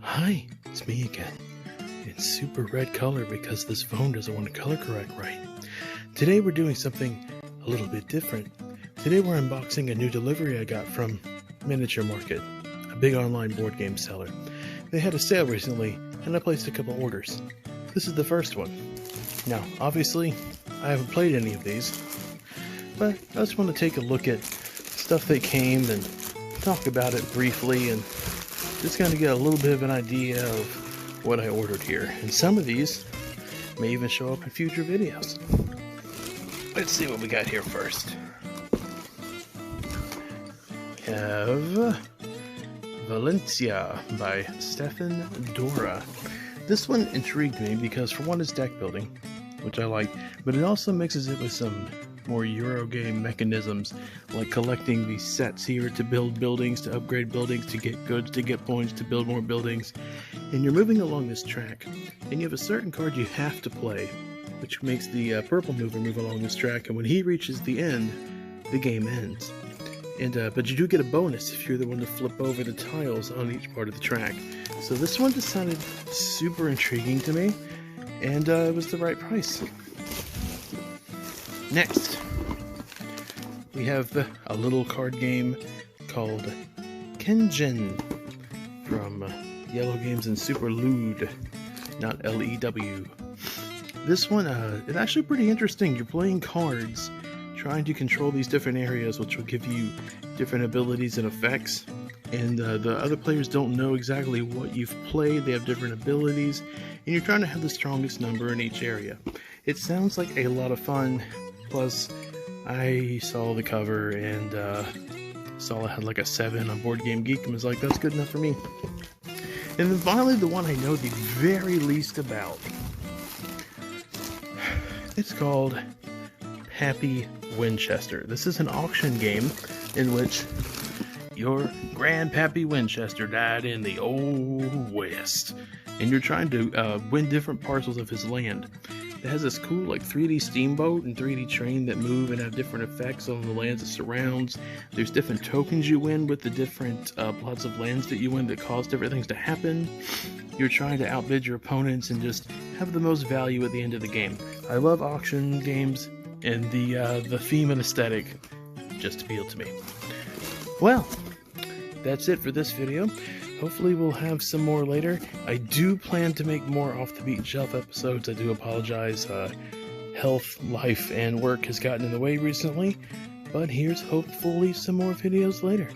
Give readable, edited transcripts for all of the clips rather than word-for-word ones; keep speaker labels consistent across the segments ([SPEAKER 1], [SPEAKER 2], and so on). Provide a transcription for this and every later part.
[SPEAKER 1] Hi, it's me again. In super red color because this phone doesn't want to color correct right. Today we're doing something a little bit different. Today we're unboxing a new delivery I got from Miniature Market, a big online board game seller. They had a sale recently and I placed a couple orders. This is the first one. Now, obviously, I haven't played any of these, but I just want to take a look at stuff that came and talk about it briefly and just kind of get a little bit of an idea of what I ordered here. And some of these may even show up in future videos. Let's see what we got here first. We have Valencia by Stefan Dora. This one intrigued me because for one, it's deck building, which I like, but it also mixes it with some more Eurogame mechanisms, like collecting these sets here to build buildings, to upgrade buildings, to get goods, to get points, to build more buildings. And you're moving along this track, and you have a certain card you have to play, which makes the purple mover move along this track, and when he reaches the end, the game ends. And but you do get a bonus if you're the one to flip over the tiles on each part of the track. So this one just sounded super intriguing to me, and it was the right price. Next, we have a little card game called Kenjin from Yellow Games and Super Lude, not L-E-W. This one, it's actually pretty interesting. You're playing cards, trying to control these different areas, which will give you different abilities and effects. And the other players don't know exactly what you've played. They have different abilities, and you're trying to have the strongest number in each area. It sounds like a lot of fun. Plus, I saw the cover and saw it had like a 7 on Board Game Geek and was like, that's good enough for me. And then finally, the one I know the very least about. It's called Pappy Winchester. This is an auction game in which your Grandpappy Winchester died in the Old West, and you're trying to win different parcels of his land. It has this cool like 3D steamboat and 3D train that move and have different effects on the lands it surrounds. There's different tokens you win with the different plots of lands that you win that cause different things to happen. You're trying to outbid your opponents and just have the most value at the end of the game. I love auction games, and the theme and aesthetic just appealed to me. Well, that's it for this video. Hopefully we'll have some more later. I do plan to make more off the beaten shelf episodes. I do apologize. Health, life, and work has gotten in the way recently. But here's hopefully some more videos later.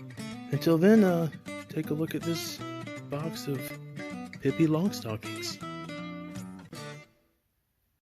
[SPEAKER 1] Until then, take a look at this box of Pippi Longstockings.